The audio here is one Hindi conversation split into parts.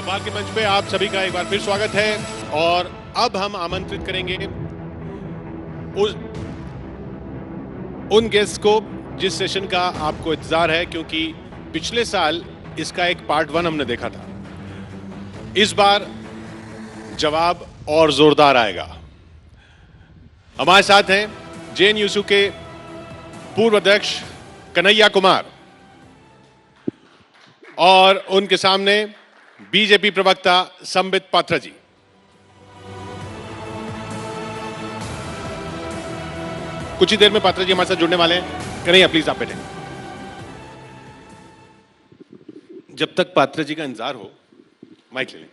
सवाल के मंच पे आप सभी का एक बार फिर स्वागत है और अब हम आमंत्रित करेंगे उन गेस्ट को जिस सेशन का आपको इंतजार है, क्योंकि पिछले साल इसका एक पार्ट 1 हमने देखा था। इस बार जवाब और जोरदार आएगा। हमारे साथ हैं जेएनयू के पूर्व अध्यक्ष कन्हैया कुमार और उनके सामने बीजेपी प्रवक्ता संबित पात्रा जी। कुछ ही देर में पात्रा जी हमारे साथ जुड़ने वाले हैं। कन्हैया प्लीज आप बैठे। जब तक पात्रा जी का इंतजार हो, माइक ले लें।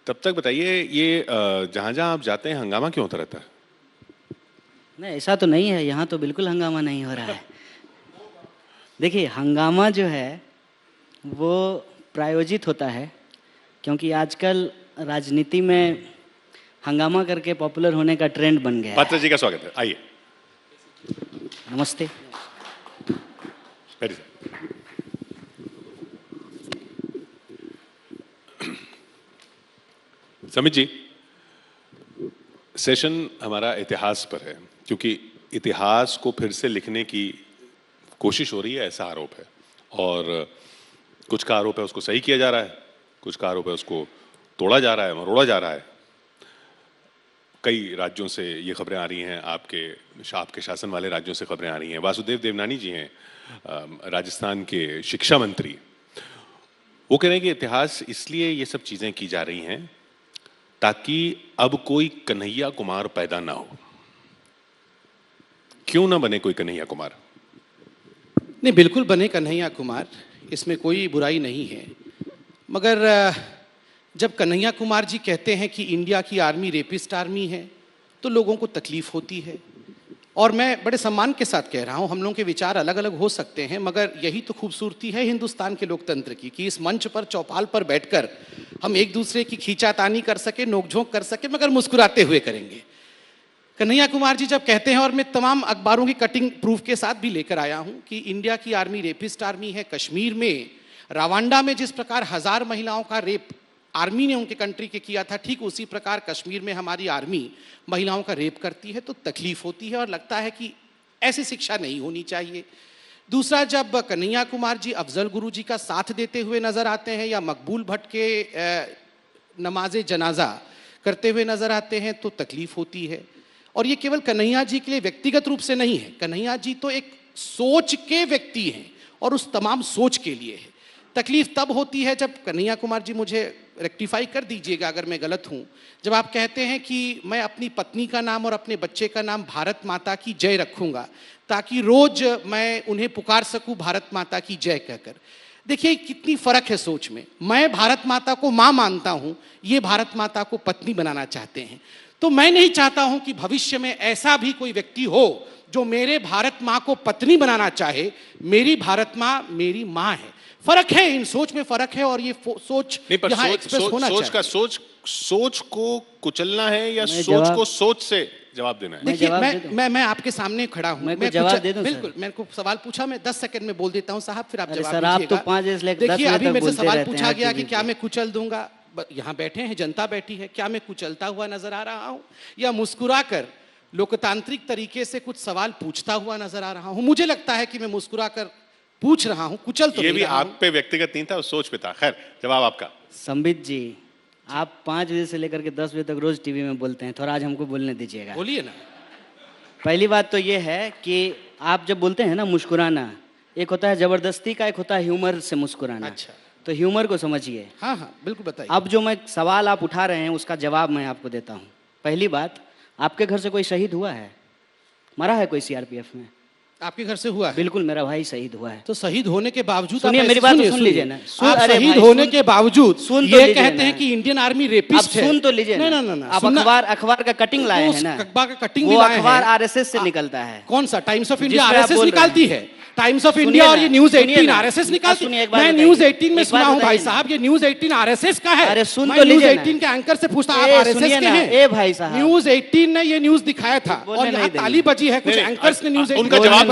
तब तक बताइए, ये जहां जहां आप जाते हैं हंगामा क्यों होता रहता है? नहीं, ऐसा तो नहीं है। यहाँ तो बिल्कुल हंगामा नहीं हो रहा है। देखिए, हंगामा जो है वो प्रायोजित होता है, क्योंकि आजकल राजनीति में हंगामा करके पॉपुलर होने का ट्रेंड बन गया है। पात्रा जी का स्वागत है, आइए। नमस्ते। बैठिए। समित जी, सेशन हमारा इतिहास पर है, क्योंकि इतिहास को फिर से लिखने की कोशिश हो रही है, ऐसा आरोप है। और कुछ का आरोप है उसको सही किया जा रहा है, कुछ का आरोप है उसको तोड़ा जा रहा है, मरोड़ा जा रहा है। कई राज्यों से ये खबरें आ रही हैं, आपके शासन वाले राज्यों से खबरें आ रही हैं। वासुदेव देवनानी जी हैं, राजस्थान के शिक्षा मंत्री। वो कह रहे हैं कि इतिहास इसलिए ये सब चीजें की जा रही हैं ताकि अब कोई कन्हैया कुमार पैदा ना हो। क्यों ना बने कोई कन्हैया कुमार? नहीं, बिल्कुल बने कन्हैया कुमार, इसमें कोई बुराई नहीं है। मगर जब कन्हैया कुमार जी कहते हैं कि इंडिया की आर्मी रेपिस्ट आर्मी है, तो लोगों को तकलीफ होती है। और मैं बड़े सम्मान के साथ कह रहा हूँ, हम लोगों के विचार अलग अलग हो सकते हैं, मगर यही तो खूबसूरती है हिंदुस्तान के लोकतंत्र की, कि इस मंच पर, चौपाल पर बैठकर हम एक दूसरे की खींचातानी कर सके, नोकझोंक कर सके, मगर मुस्कुराते हुए करेंगे। कन्हैया कुमार जी जब कहते हैं, और मैं तमाम अखबारों की कटिंग प्रूफ के साथ भी लेकर आया हूं, कि इंडिया की आर्मी रेपिस्ट आर्मी है। कश्मीर में, रवांडा में जिस प्रकार 1000 महिलाओं का रेप आर्मी ने उनके कंट्री के किया था, ठीक उसी प्रकार कश्मीर में हमारी आर्मी महिलाओं का रेप करती है, तो तकलीफ होती है और लगता है कि ऐसी शिक्षा नहीं होनी चाहिए। दूसरा, जब कन्हैया कुमार जी अफजल गुरु जी का साथ देते हुए नजर आते हैं या मकबूल भट्ट के नमाज जनाजा करते हुए नजर आते हैं, तो तकलीफ होती है। और ये केवल कन्हैया जी के लिए व्यक्तिगत रूप से नहीं है, कन्हैया जी तो एक सोच के व्यक्ति हैं और उस तमाम सोच के लिए है। तकलीफ तब होती है जब, कन्हैया कुमार जी मुझे रेक्टिफाई कर दीजिएगा अगर मैं गलत हूं, जब आप कहते हैं कि मैं अपनी पत्नी का नाम और अपने बच्चे का नाम भारत माता की जय रखूंगा, ताकि रोज मैं उन्हें पुकार सकूं भारत माता की जय कहकर। देखिए कितनी फर्क है सोच में। मैं भारत माता को मां मानता हूं, ये भारत माता को पत्नी बनाना चाहते हैं। तो मैं नहीं चाहता हूं कि भविष्य में ऐसा भी कोई व्यक्ति हो जो मेरे भारत मां को पत्नी बनाना चाहे। मेरी भारत मां मेरी मां है। फर्क है, इन सोच में फर्क है, और ये सोच यहाँ एक्सप्रेस होना चाहिए। सोच को कुचलना है या सोच को सोच से जवाब देना है? देखिए, मैं आपके सामने खड़ा हूँ, मैं जवाब दे दूं। बिल्कुल, मेरे को सवाल पूछा, मैं 10 सेकंड में बोल देता हूँ साहब, फिर आप जवाब सर, आप तो 5 देखिए, अभी मेरे से सवाल पूछा गया कि क्या मैं कुचल दूंगा। यहाँ बैठे हैं, जनता बैठी है, क्या मैं कुचलता हुआ नजर आ रहा हूं या मुस्कुराकर लोकतांत्रिक तरीके से कुछ सवाल पूछता हुआ नजर आ रहा हूं? मुझे लगता है कि मैं मुस्कुराकर पूछ रहा हूं, कुचल तो ये भी आप पे व्यक्तिगत नहीं था, सोच पे था। खैर, जवाब आपका। संबित जी, आप 5 बजे से लेकर के 10 बजे तक रोज टीवी में बोलते हैं, थोड़ा आज हमको बोलने दीजिएगा। बोलिए ना। पहली बात तो ये है कि आप जब बोलते हैं ना मुस्कुराना, एक होता है जबरदस्ती का, एक होता है ह्यूमर से मुस्कुराना। अच्छा, तो ह्यूमर को समझिए। हाँ हाँ बिल्कुल बताइए। अब जो मैं सवाल आप उठा रहे हैं उसका जवाब मैं आपको देता हूँ। पहली बात, आपके घर से कोई शहीद हुआ है? मरा है कोई सीआरपीएफ में? आपके घर से हुआ है? बिल्कुल, मेरा भाई शहीद हुआ है। तो शहीद होने के बावजूद, सुनिए मेरी बात, सुन लीजिए ना। आप शहीद होने के बावजूद ये कहते हैं कि इंडियन आर्मी रेपिस्ट है। सुन तो लीजिए ना। आप अखबार का कटिंग लाए हैं ना, अखबार का कटिंग वो अखबार आरएसएस से निकलता है। कौन सा? टाइम्स ऑफ इंडिया आरएसएस निकालती है। टाइम्स ऑफ इंडिया और ये न्यूज 18 आरएसएस निकालती है। मैं न्यूज 18 में सुना हूं भाई साहब, ये न्यूज 18 आरएसएस का है। अरे सुन मैं तो न्यूज लीजिए 18 के एंकर से पूछता, आप आरएसएस के हैं? ए भाई साहब, न्यूज 18 ने ये न्यूज दिखाया था और यहाँ ताली बजी है। कुछ एंकर्स ने न्यूज 18 उनका जवाब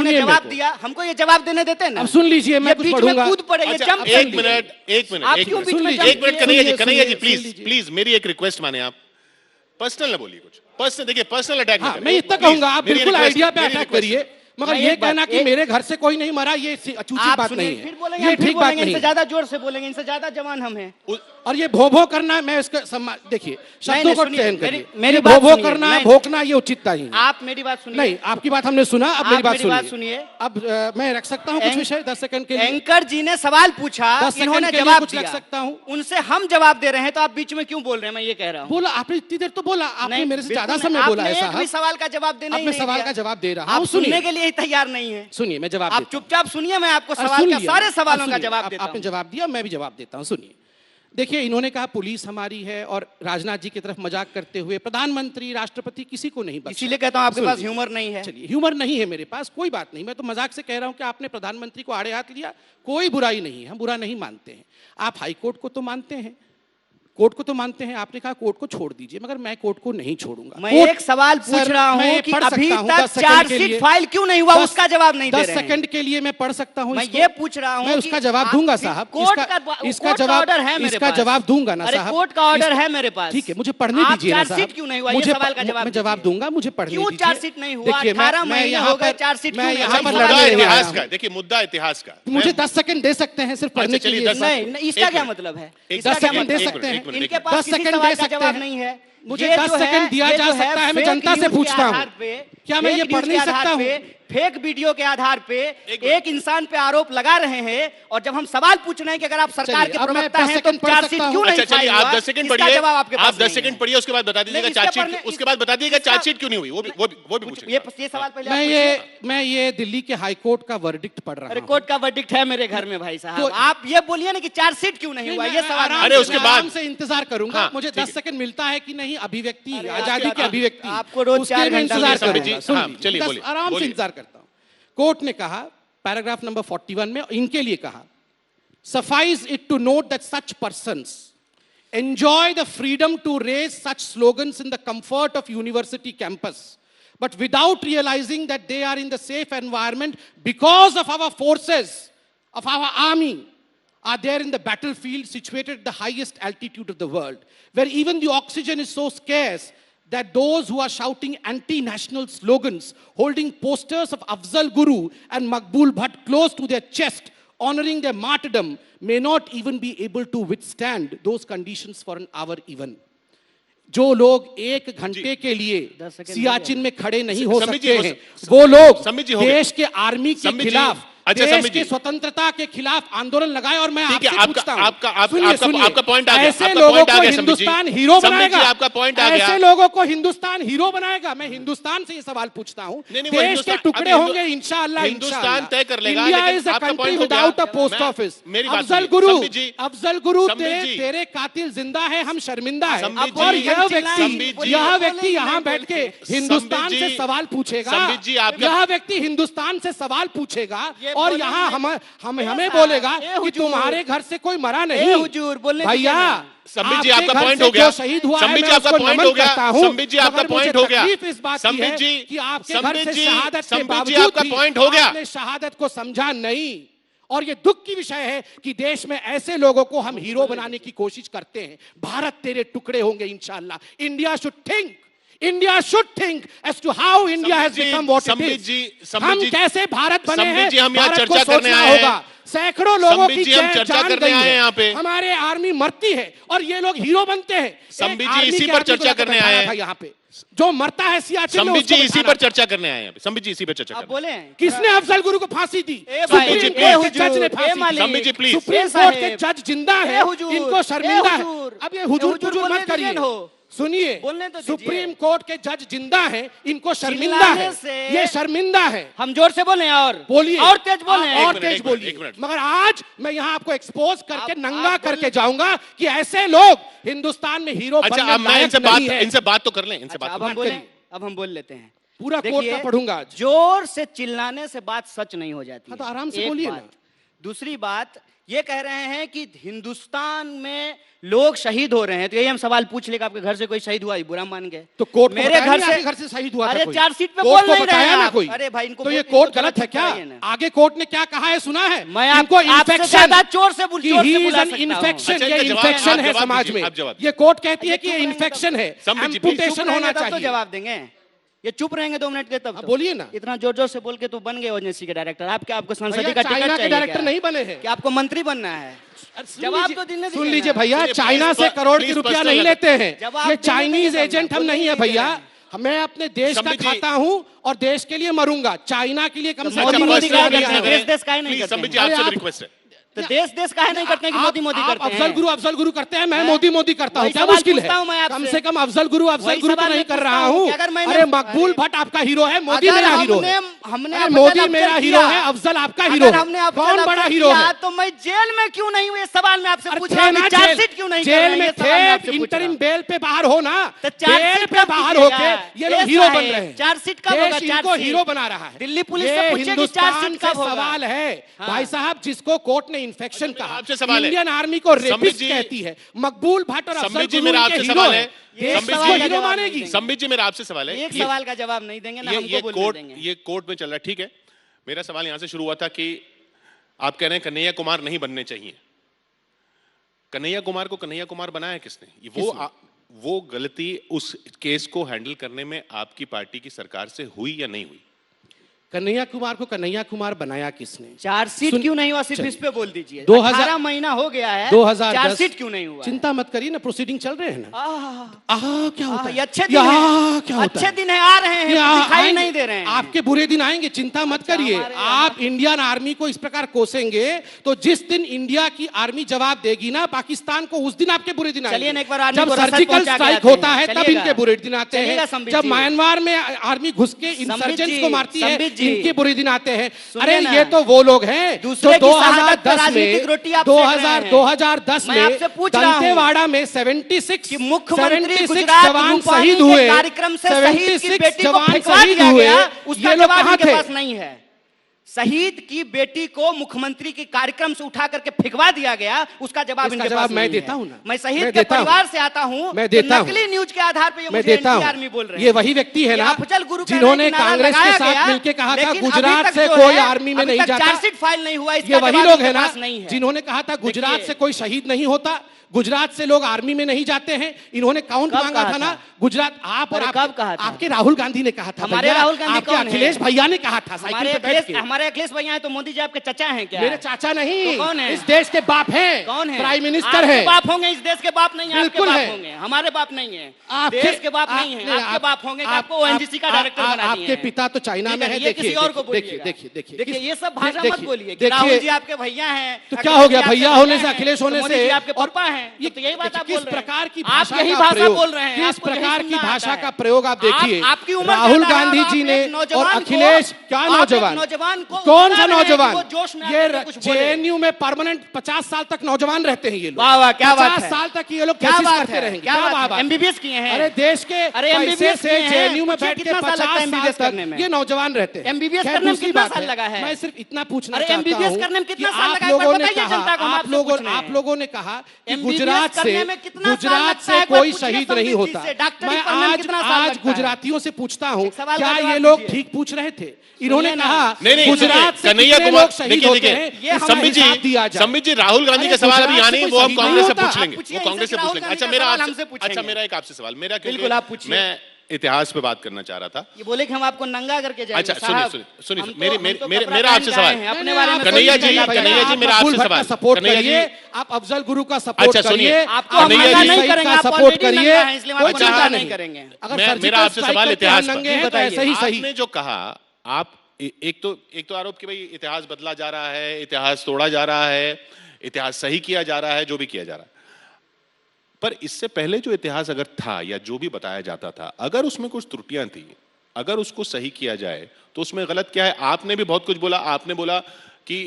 इन्होंने सुनिए जवाब मेरे को। दिया, हमको ये जवाब देने देते हैं ना। अब सुन लीजिए, मैं ये कुछ बीच में पढ़ूंगा। कूद पड़े, ये अच्छा, जंप कर एक लिए। मिनट आप क्यों बीच में सुन एक मिनट कन्हैया जी, सुनिए, कन्हैया जी सुन प्लीज लीजिए। प्लीज मेरी एक रिक्वेस्ट माने आप। पर्सनल ना बोलिए कुछ, पर्सनल देखिए, पर्सनल अटैक हाँ, मैं इतना कहूंगा, आप बिल्कुल आइडिया पे अटैक करिए, मगर मैं ये एक बात- कहना कि एक- मेरे घर से कोई नहीं मरा, ये उचित आप बात सुनिए, नहीं है, फिर बोलेंगे, ये हम फिर ठीक बात बोलेंगे, नहीं इनसे है। ज्यादा जोर से बोलेंगे, इनसे ज्यादा जवान हम हैं। और ये भो भो करना, मैं इसका सम्मान, देखिए शब्दों को सुनिए, चयन मेरी- करिए। मेरी ये बात भो भो सुनिए, करना, नहीं। भोंकना, ये उचित नहीं है। आप मेरी बात सुनिए। नहीं, आपकी बात हमने सुना, अब आप मेरी बात मेरी बात सुनिए। सुनिए। अब मैं रख सकता हूँ कुछ विषय 10 सेकंड के लिए? एंकर जी ने सवाल पूछा, 10 सेकंड इन्होंने के लिए जवाब कुछ दिया, रख सकता हूँ? उनसे हम जवाब दे रहे हैं, तो आप बीच में क्यों बोल रहे हैं? मैं ये कह रहा हूँ। बोला आपने, इतनी देर तो बोला आपने, मेरे से बिल्कुल ज्यादा नहीं, समय बोला है आपने एक भी साहब। सवाल का जवाब देने अब ही मैं नहीं सवाल दिया। का जवाब दे रहा आप हूँ, सुनने सुनिए। के लिए लिए तैयार नहीं है। सुनिए, मैं जवाब आप चुपचाप सुनिए, मैं आपको सुन सवाल का लिया, सारे सवालों सुन का लिया। जवाब देता आपने हूं। जवाब दिया, मैं भी जवाब देता हूं। सुनिए, देखिए, इन्होंने कहा पुलिस हमारी है और राजनाथ जी की तरफ मजाक करते हुए प्रधानमंत्री, राष्ट्रपति किसी को नहीं बख्शा। इसीलिए कहता हूं आपके सुन पास लीजिए। ह्यूमर नहीं है। चलिए, ह्यूमर नहीं है मेरे पास, कोई बात नहीं। मैं तो मजाक से कह रहा हूं कि आपने प्रधानमंत्री को आड़े हाथ लिया, कोई बुराई नहीं है, हम बुरा नहीं मानते हैं। आप हाईकोर्ट को तो मानते हैं, कोर्ट को तो मानते हैं, आपने कहा कोर्ट को छोड़ दीजिए, मगर मैं कोर्ट को नहीं छोड़ूंगा। मैं एक सवाल पूछ रहा हूं कि अभी तक चार्जशीट फाइल क्यों नहीं हुआ, उसका जवाब नहीं दे रहे हैं। 10 सेकंड के लिए मैं पढ़ सकता हूं। मैं ये पूछ रहा हूं, मैं उसका जवाब दूंगा साहब। इसका जवाब ऑर्डर है मेरे इसका पास। जवाब दूंगा ना अरे साहब। कोर्ट का ऑर्डर है मेरे पास। ठीक है, मुझे पढ़ने दीजिए ना साहब। चार्जशीट क्यों नहीं हुआ, ये सवाल का जवाब मैं जवाब दूंगा, मुझे पढ़ने दीजिए। क्यों चार्जशीट नहीं हुआ? 18 महीने हो गए, चार्जशीट क्यों नहीं हुआ? मुद्दा इतिहास का, देखिए मुद्दा इतिहास का। मुझे 10 सेकंड दे सकते हैं सिर्फ पढ़ने के लिए? नहीं, इसका क्या मतलब है? 10 सेकंड दे सकते हैं? इनके पास 10 सेकंड दे सकते हैं? नहीं है। मुझे 10 सेकंड दिया जा सकता है, मैं जनता से पूछता हूं। क्या मैं ये पढ़ नहीं सकता हूं? फेक वीडियो के आधार पे एक इंसान पे आरोप लगा रहे हैं, और जब हम सवाल पूछ रहे हैं कि अगर आप सरकार के प्रवक्ता हैं तो चार्जशीट क्यों नहीं? अच्छा चलिए, आप 10 सेकंड पढ़िए, आप 10 नहीं सेकंड है। पढ़िए, उसके बाद बता दीजिएगा चार्जशीट, उसके बाद बता दीजिएगा चार्जशीट क्यों नहीं हुई, वो भी पूछिए। ये सवाल पहले आप पूछिए। मैं ये दिल्ली के हाई कोर्ट का वर्डिक्ट पढ़ रहा हूं। अरे कोर्ट का वर्डिक्ट है मेरे घर में भाई साहब, आप ये बोलिए ना कि चार्जशीट क्यों नहीं हुआ, ये सवाल। अरे उसके बाद आराम से इंतजार करूंगा। हाँ, मुझे ठीक 10 सेकंड मिलता है कि नहीं, अभिव्यक्ति, अरे आजादी की अभिव्यक्ति, आपको रोज उसके 4 लिए मैं घंटा इंतजार समय करूंगा। जी, हाँ, चलिए, बोलिए, आराम से बोलिए। इंतजार करता हूं। कोर्ट ने कहा, पैराग्राफ नंबर 41 में इनके लिए कहा, suffice it to note that such persons enjoy the freedom to raise such slogans in the comfort of university campus, but without realizing that they are in the safe environment because of our forces, of our army, are there in the battlefield situated at the highest altitude of the world, where even the oxygen is so scarce that those who are shouting anti-national slogans, holding posters of Afzal Guru and Maqbool Bhatt close to their chest, honoring their martyrdom, may not even be able to withstand those conditions for an hour even. जो लोग 1 घंटे के लिए सियाचिन में खड़े नहीं हो सकते हैं, वो लोग देश के आर्मी के खिलाफ, देश की स्वतंत्रता के खिलाफ आंदोलन लगाए। और मैं आपसे पूछता हूं, आपका पॉइंट आ गया, ऐसे लोगों को हिंदुस्तान हीरो बनाएगा? आपका पॉइंट आ गया। ऐसे लोगों को हिंदुस्तान हीरो बनाएगा? मैं हिंदुस्तान से ये सवाल पूछता हूं। देश के टुकड़े होंगे इंशाअल्लाह, हिंदुस्तान तय कर लेगा। India is a country without a post office. Afzal Guru तेरे कातिल जिंदा है, हम शर्मिंदा है। और यह व्यक्ति यहाँ बैठ के हिंदुस्तान से सवाल पूछेगा, यह व्यक्ति हिंदुस्तान से सवाल पूछेगा और यहाँ हमें बोलेगा कि तुम्हारे घर से कोई मरा नहीं। हुजूर बोलने भैया, संबित जी आपका पॉइंट हो गया, शहीद हुआ है, संबित जी मैं आपका उसको पॉइंट नमन हो गया, करता हूं। संबित जी आपका मगर पॉइंट मुझे हो गया, तकलीफ इस बात की संबित है जी, कि आपके घर से शहादत के संबित जी बावजूद आपका भी पॉइंट हो गया, आपने शहादत को समझा नहीं। और ये दुख की विषय है कि देश में ऐसे लोगों को हम हीरो बनाने की कोशिश करते हैं। भारत तेरे टुकड़े होंगे इंशाअल्लाह। India should think as to how India has become what it is. हम कैसे भारत बने हैं, भारत को सोचना होगा। सैकड़ों लोगों की जान गई है, हमारे आर्मी मरती है और ये लोग हीरो बनते हैं। संबित जी इसी पर चर्चा करने आए हैं यहाँ पे। जो मरता है सियाचिन में, संबित जी इसी पर चर्चा करने आए हैं। संबित जी इसी पर चर्चा करने बोले किसने अफजल गुरु को फांसी दी? संबित जी जज ने फांसी दी। संबित जी प्लीज, सुप्रीम कोर्ट के जज जिंदा है, इनको शर्मिंदा है। अब ये हुजूर मत करिए, सुनिए, सुप्रीम कोर्ट के जज जिंदा हैं, इनको शर्मिंदा है, ये शर्मिंदा है। हम जोर से बोले और बोलिए, और तेज बोले, और तेज बोलिए। मगर आज मैं यहाँ आपको एक्सपोज करके नंगा करके जाऊंगा कि ऐसे लोग हिंदुस्तान में हीरो बनने लायक नहीं है। इनसे बात तो कर लें, इनसे बात अब हम बोल लेते हैं। पूरा कोर्ट का पढ़ूंगा आज। जोर से चिल्लाने से बात सच नहीं हो जाती। तो आराम से बोलिए ना। दूसरी बात ये कह रहे हैं कि हिंदुस्तान में लोग शहीद हो रहे हैं, तो यही हम सवाल पूछ लेगा आपके घर से कोई शहीद हुआ, बुरा मान गए तो कोर्ट मेरे घर से शहीद हुआ? अरे चार्जशीट पे बोल नहीं रहे ना कोई। अरे भाई इनको तो ये कोर्ट गलत है क्या? आगे कोर्ट ने क्या कहा है सुना है? मैं आपको इन्फेक्शन चोर से इन्फेक्शन, ये इन्फेक्शन है समाज में। ये कोर्ट कहती है कि ये इन्फेक्शन है, एम्पुटेशन होना चाहिए। जवाब देंगे, ये चुप रहेंगे 2 मिनट के तब बोलिए ना। इतना जोर जोर से बोल के तो बन गए ओजेंसी के डायरेक्टर। आपको संसदीय का टिकट चाहिए? डायरेक्टर नहीं बने हैं कि आपको मंत्री बनना है? जवाब तो देने सुन लीजिए भैया, चाइना से करोड़ की रुपया नहीं लेते हैं, ये चाइनीज एजेंट हम नहीं है भैया। मैं अपने देश का खाता हूँ और देश के लिए मरूंगा, चाइना के लिए कम से कम संबित जी आपसे रिक्वेस्ट है, तो देश काहे नहीं करते हैं कि मोदी मोदी करते हैं? अफजल गुरु करते हैं, मैं मोदी मोदी करता हूँ, क्या मुश्किल है? कम से कम अफजल गुरु तो नहीं कर रहा हूँ। अरे मकबूल भट्ट आपका हीरो है, मोदी मेरा हीरो है। मोदी मेरा हीरो है, अफजल आपका हीरो है। कौन बड़ा हीरो है? तो मैं जेल में क्यों नहीं हूँ? ये सवाल मैं आपसे पूछ रहा हूँ। चार्जशीट क्यों नहीं? जेल में थे, इंटरिम बेल पे बाहर हो ना, बेल पे बाहर होके ये लोग हीरो बन रहे हैं। चार्जशीट कब होगा? इनको हीरो बना रहा है दिल्ली पुलिस से पूछिए कि चार्जशीट कब होगा? सवाल है भाई साहब, जिसको कोर्ट ने इन्फेक्शन कहा, आपसे सवाल है। इंडियन आर्मी को रेपिस्ट कहती है, मकबूल भट्ट और अफजल गुरु मेरा आपसे सवाल है, हीरो मानेगी? संबित जी मेरा आपसे सवाल है, एक सवाल का जवाब नहीं देंगे ना, हमको बोलने देंगे। ये कोर्ट में चल रहा है, ठीक है। मेरा सवाल यहां से शुरू हुआ था कि आप कह रहे हैं कन्हैया कुमार नहीं बनने चाहिए। कन्हैया कुमार को कन्हैया कुमार बनाया किसने? वो गलती उस केस को हैंडल करने में आपकी पार्टी की सरकार से हुई या नहीं हुई? कन्हैया कुमार को कन्हैया कुमार बनाया किसने? चार्जशीट क्यों नहीं हुआ? सिर्फ इस पे बोल दीजिए। 18 महीना हो गया है, 2010 चार्जशीट क्यों नहीं हुआ? चिंता मत करिए ना, प्रोसीडिंग चल रहे हैं ना। क्या होता है? अच्छे दिन है, क्या अच्छे दिन है, आ रहे हैं, दिखाई नहीं दे रहे हैं। आपके बुरे दिन आएंगे, चिंता मत करिए। आप इंडियन आर्मी को इस प्रकार कोसेंगे तो जिस दिन इंडिया की आर्मी जवाब देगी ना पाकिस्तान को, उस दिन आपके बुरे दिन आएंगे। जब सर्जिकल स्ट्राइक होता है तब इनके बुरे दिन आते हैं। जब म्यांमार में आर्मी घुस के इंसर्जेंट्स को मारती है, इनके बुरे दिन आते हैं। अरे ये तो वो लोग हैं जो 2010 में दंतेवाड़ा में 76 मुख्यमंत्री जवान शहीद हुए, कार्यक्रम से शहीद की बेटी को फेंकवा दिया गया, उसका जवाब इनके पास नहीं है। शहीद की बेटी को मुख्यमंत्री के कार्यक्रम से उठा करके फेंकवा दिया गया, उसका जवाब इनके पास मैं देता हूं ना। मैं शहीद के परिवार से आता हूं, मैं देता हूं। नकली न्यूज के आधार पर ये मैं देता हूं। आर्मी बोल रहे हैं। ये वही व्यक्ति है ना जिन्होंने कांग्रेस के साथ मिलकर कहा था गुजरात से कोई आर्मी में नहीं जाता। चार्जशीट फाइल नहीं हुआ, ये वही लोग है ना जिन्होंने कहा था गुजरात से कोई शहीद नहीं होता, गुजरात से लोग आर्मी में नहीं जाते हैं। इन्होंने काउंट मांगा था ना गुजरात। आप और कब कहा था? आपके राहुल गांधी ने कहा था। हमारे राहुल गांधी आपके अखिलेश भैया ने कहा था। हमारे अखिलेश भैया हैं तो मोदी जी आपके चाचा हैं क्या? मेरे चाचा नहीं, तो कौन है? इस देश के बाप हैं। कौन है? प्राइम मिनिस्टर है। बाप होंगे, इस देश के बाप नहीं है। बिल्कुल है, होंगे, हमारे बाप नहीं है, देश के बाप नहीं है। आपके बाप होंगे, आपको ओएनजीसी का डायरेक्टर बना दिए। आपके पिता तो चाइना में है। किसी और को देखिए देखिए, ये सब भाषा मत बोलिए। राहुल जी आपके भैया हैं तो क्या हो गया? भैया होने से, अखिलेश होने से आपके पापा हैं, यही बात आप किस प्रकार की आप यही भाषा बोल रहे हैं। किस प्रकार की भाषा का प्रयोग आप देखिए। आपकी उम्र राहुल गांधी जी ने और अखिलेश, क्या नौजवान, कौन सा नौजवान? ये जेएनयू में परमानेंट 50 साल तक नौजवान रहते हैं ये लोग। वाह, क्या बात है। 50 साल तक ये लोग कोशिश करते रहेंगे। क्या बात है? एमबीबीएस किए हैं। अरे देश के पैसे से जेएनयू में बैठ के 50 साल तक ये नौजवान रहते हैं। एमबीबीएस करने में कितना साल लगा है? मैं सिर्फ इतना पूछना चाहता हूं, एमबीबीएस करने में कितना साल लगा? आप लोगों ने कहा कि गुजरात से कोई शहीद नहीं होता। मैं आज गुजरातियों से पूछता हूँ, क्या ये लोग ठीक पूछ रहे थे? इन्होंने कहा गुजरात से कितने लोग शहीद होते हैं। संबित जी राहुल गांधी का सवाल अभी यहाँ नहीं, वो हम कांग्रेस से पूछ लेंगे, वो कांग्रेस से पूछ लेंगे। अच्छा मेरा एक आपसे सवाल, मेरा बिल्कुल आप पूछिए। मैं इतिहास पे बात करना चाह रहा था। ये बोले कि हम आपको नंगा करके जाएंगे। अच्छा सुनिए मेरा आपसे सवाल, कन्हैया जी मेरा आपसे सवाल, सपोर्ट करिए, आप अफजल गुरु का सपोर्ट करिए, आपको कन्हैया जी का सपोर्ट करिए, कोई चिंता नहीं करेंगे। अगर मेरा आपसे सवाल इतिहास पर सही आपने जो कहा, आप एक तो आरोप कि भाई इतिहास बदला जा रहा है, इतिहास तोड़ा जा रहा है, इतिहास सही किया जा रहा है, जो भी किया जा रहा है। पर इससे पहले जो इतिहास अगर था या जो भी बताया जाता था, अगर उसमें कुछ त्रुटियां थी, अगर उसको सही किया जाए तो उसमें गलत क्या है? आपने भी बहुत कुछ बोला। आपने बोला कि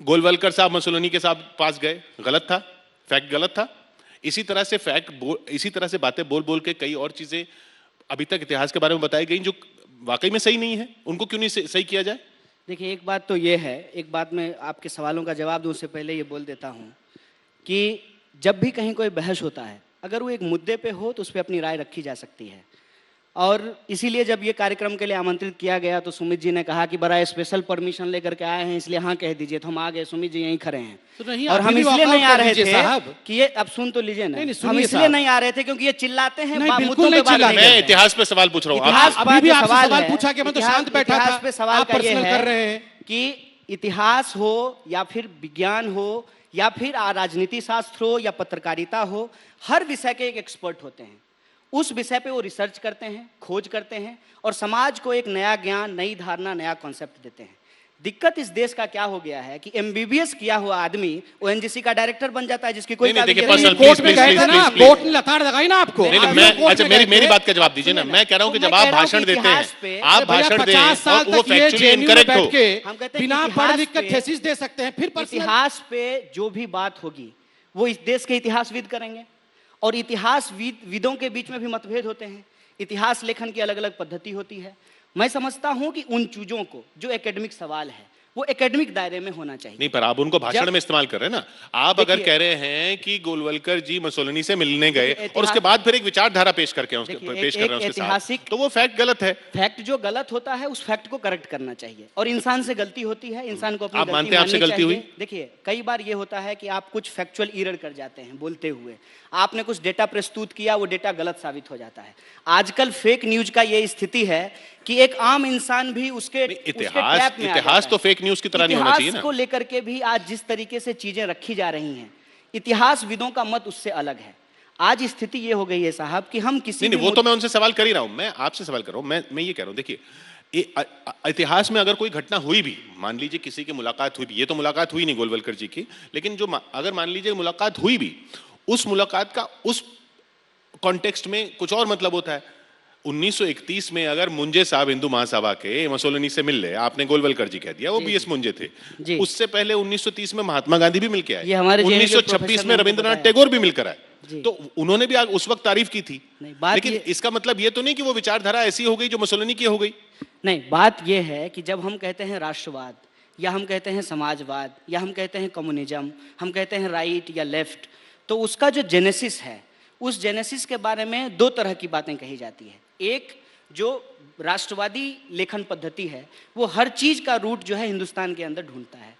गोलवलकर साहब मुसोलिनी के साथ पास गए, गलत था, फैक्ट गलत था। इसी तरह से बातें बोल के कई और चीजें अभी तक इतिहास के बारे में बताई गई जो वाकई में सही नहीं है। उनको क्यों नहीं सही किया जाए? देखिए, एक बात तो ये है, एक बात मैं आपके सवालों का जवाब दूं उससे पहले ये बोल देता हूं कि जब भी कहीं कोई बहस होता है, अगर वो एक मुद्दे पे हो तो उस पर अपनी राय रखी जा सकती है। और इसीलिए जब ये कार्यक्रम के लिए आमंत्रित किया गया तो सुमित जी ने कहा कि बड़ा स्पेशल परमिशन लेकर के आए हैं, इसलिए हाँ कह दीजिए। तो हम आ गए, सुमित जी यहीं खड़े हैं। तो और हम इसलिए नहीं आ रहे थे कि ये, अब सुन तो लीजिए ना, हम इसलिए नहीं आ रहे थे क्योंकि ये चिल्लाते हैं। मैं इतिहास पे सवाल पूछ रहा हूँ। अभी भी आपसे सवाल पूछा कि मैं तो शांत बैठा था। पे सवाल कर रहे हैं कि इतिहास हो या फिर विज्ञान हो या फिर राजनीति शास्त्र हो या पत्रकारिता हो, हर विषय के एक एक्सपर्ट होते हैं। उस विषय पे वो रिसर्च करते हैं, खोज करते हैं और समाज को एक नया ज्ञान, नई धारणा, नया कॉन्सेप्ट देते हैं। दिक्कत इस देश का क्या हो गया है कि एमबीबीएस किया हुआ आदमी ओएनजीसी का डायरेक्टर बन जाता है, जिसकी कोई नहीं, देखिए, काबिलियत नहीं है। personal, कोर्ट में please, गए थे please, ना, please, कोर्ट ने लताड़ लगाई ना आपको। नहीं, आप मैं लोग कोर्ट अच्छा, में मेरी गए मेरी थे। बात का जवाब दीजिए ना। मैं कह रहा हूं कि तो जब मैं आप कह रहा हूं भाषण कि देते इतिहास हैं, पे- आप अरे भैया, भाषण 50 साल दें और वो तक ये फैक्चुअली जेएनयू में इनकरेक्ट बैठ हो। के हम कहते हैं बिना कि पढ़ इतिहास लिख कर पे- थेसिस दे सकते हैं, फिर पर्सनल। इतिहास पे जो भी बात होगी वो इस देश के इतिहासविद करेंगे, और इतिहासविदों के बीच में भी मतभेद होते हैं। इतिहास लेखन की अलग अलग पद्धति होती है। मैं समझता हूं कि उन चीजों को जो एकेडमिक सवाल है वो एकेडमिक दायरे में होना चाहिए। नहीं, पर आप उनको भाषण जब- में इस्तेमाल कर रहे हैं ना। आप अगर देखिए- कह रहे हैं कि गोलवलकर जी मुसोलिनी से मिलने गए देखिए, और उसके बाद फिर एक विचारधारा पेश करके देखिए, पेश कर रहे हैं उसके ऐतिहासिक- साथ, तो वो फैक्ट गलत है। फैक्ट जो गलत होता है उस फैक्ट को करेक्ट करना चाहिए, और इंसान से गलती होती है, इंसान को अपनी आप गलती मानते हैं आपसे माननी गलती चाहिए। हुई? देखिए, कई बार ये होता है कि आप कुछ फैक्चुअल एरर कर जाते हैं बोलते हुए, आपने कुछ डेटा प्रस्तुत किया, वो डेटा गलत साबित हो जाता है। आजकल फेक न्यूज का ये स्थिति है कि एक आम इंसान भी उसके इतिहास इतिहास तो फेक न्यूज की तरह नहीं होना चाहिए ना। को लेकर के भी आज जिस तरीके से चीजें रखी जा रही हैं, इतिहासविदों का मत उससे अलग है। आज स्थिति ये हो गई है साहब कि हम किसी नहीं, भी वो तो मैं उनसे सवाल कर ही रहा हूं। मैं आपसे सवाल कर रहा हूं। मैं ये कह रहा हूं, देखिए, इतिहास में अगर कोई घटना हुई भी, मान लीजिए किसी की मुलाकात हुई भी, ये तो मुलाकात हुई नहीं गोलवलकर जी की, लेकिन जो अगर मान लीजिए मुलाकात हुई भी, उस मुलाकात का उस कॉन्टेक्स्ट में कुछ और मतलब होता है। 1931 में अगर मुंजे साहब हिंदू महासभा के मुसोलिनी से मिल ले, आपने गोलवलकर जी कह दिया, वो बीएस मुंजे थे। जी। उससे पहले 1930 में महात्मा गांधी भी मिलके आए, ये हमारे JNU के 1926 प्रोफेसर में ने रविंद्रनाथ बताया। टैगोर भी मिलकर आए, जी। तो उन्होंने भी उस वक्त तारीफ की थी। नहीं, बात लेकिन इसका मतलब ये तो नहीं कि वो विचारधारा ऐसी हो गई जो मुसोलिनी की हो गई। नहीं, बात यह है कि जब हम कहते हैं राष्ट्रवाद, या हम कहते हैं समाजवाद, या हम कहते हैं कम्युनिज्म, हम कहते हैं राइट या लेफ्ट, तो उसका जो जेनेसिस है, उस जेनेसिस के बारे में दो तरह की बातें कही जाती है। एक जो राष्ट्रवादी लेखन पद्धति है वो हर चीज का रूट जो है हिंदुस्तान के अंदर ढूंढता है।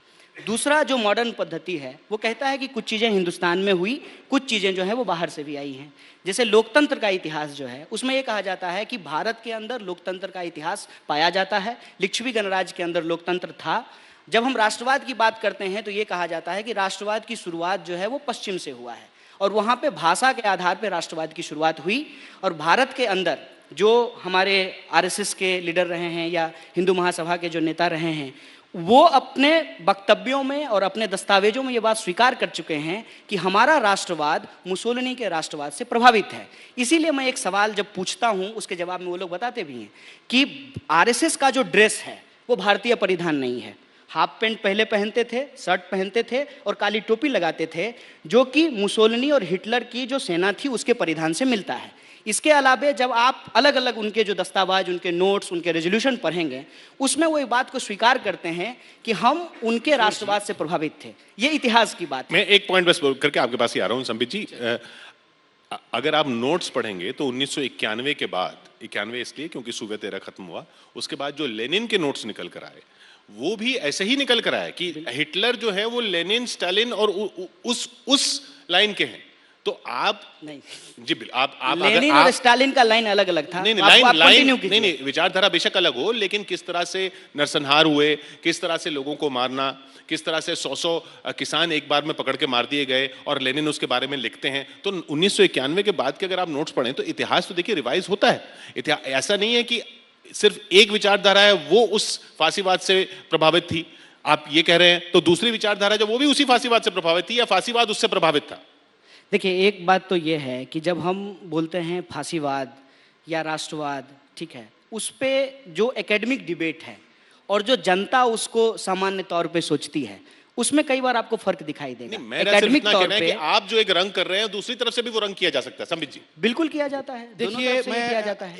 दूसरा जो मॉडर्न पद्धति है वो कहता है कि कुछ चीज़ें हिंदुस्तान में हुई, कुछ चीज़ें जो है वो बाहर से भी आई हैं। जैसे लोकतंत्र का इतिहास जो है उसमें ये कहा जाता है कि भारत के अंदर लोकतंत्र का इतिहास पाया जाता है, लिच्छवी गणराज्य के अंदर लोकतंत्र था। जब हम राष्ट्रवाद की बात करते हैं तो ये कहा जाता है कि राष्ट्रवाद की शुरुआत जो है वो पश्चिम से हुआ है, और वहाँ पे भाषा के आधार पर राष्ट्रवाद की शुरुआत हुई। और भारत के अंदर जो हमारे आरएसएस के लीडर रहे हैं या हिंदू महासभा के जो नेता रहे हैं, वो अपने वक्तव्यों में और अपने दस्तावेजों में ये बात स्वीकार कर चुके हैं कि हमारा राष्ट्रवाद मुसोलिनी के राष्ट्रवाद से प्रभावित है। इसीलिए मैं एक सवाल जब पूछता हूँ उसके जवाब में वो लोग बताते भी हैं कि आरएसएस का जो ड्रेस है वो भारतीय परिधान नहीं है। हाफ पैंट पहले पहनते थे, शर्ट पहनते थे और काली टोपी लगाते थे, जो कि मुसोलिनी और हिटलर की जो सेना थी उसके परिधान से मिलता है। इसके अलावे जब आप अलग अलग उनके जो दस्तावेज, उनके नोट्स, उनके रेजोल्यूशन पढ़ेंगे, उसमें वो ये बात को स्वीकार करते हैं कि हम उनके राष्ट्रवाद से प्रभावित थे। ये इतिहास की बात है। मैं एक पॉइंट बस करके आपके पास ही आ रहा हूं संबित जी। अगर आप नोट्स पढ़ेंगे तो 1991 के बाद, 91 इसलिए क्योंकि सूबे तेरह खत्म हुआ, उसके बाद जो लेनिन के नोट्स निकल कर आए वो भी ऐसे ही निकल कर आए कि हिटलर जो है वो लेनिन, स्टालिन और उस लाइन के हैं। तो आप नहीं जी, आप लेनिन और स्टालिन का लाइन अलग अलग था। नहीं, नहीं, विचारधारा बेशक अलग हो, लेकिन किस तरह से नरसंहार हुए, किस तरह से लोगों को मारना, किस तरह से 100 किसान एक बार में पकड़ के मार दिए गए, और लेनिन उसके बारे में लिखते हैं। तो 1991 के बाद के अगर आप नोट्स पढ़ें तो इतिहास तो देखिए रिवाइज होता है। इतिहास ऐसा नहीं है कि सिर्फ एक विचारधारा है वो उस फांसीवाद से प्रभावित थी, आप ये कह रहे हैं, तो दूसरी विचारधारा जो वो भी उसी फांसीवाद से प्रभावित थी या फांसीवाद उससे प्रभावित था। देखिए, एक बात तो ये है कि जब हम बोलते हैं फांसीवाद या राष्ट्रवाद, ठीक है, उस पे जो एकेडमिक डिबेट है और जो जनता उसको सामान्य तौर पे सोचती है, उसमें कई बार आपको फर्क दिखाई देगा। एकेडमिक तौर पे आप जो एक रंग कर रहे हैं दूसरी तरफ से भी वो रंग किया जा सकता है। संबित जी, बिल्कुल किया जाता है। देखिए, मैं किया जाता है।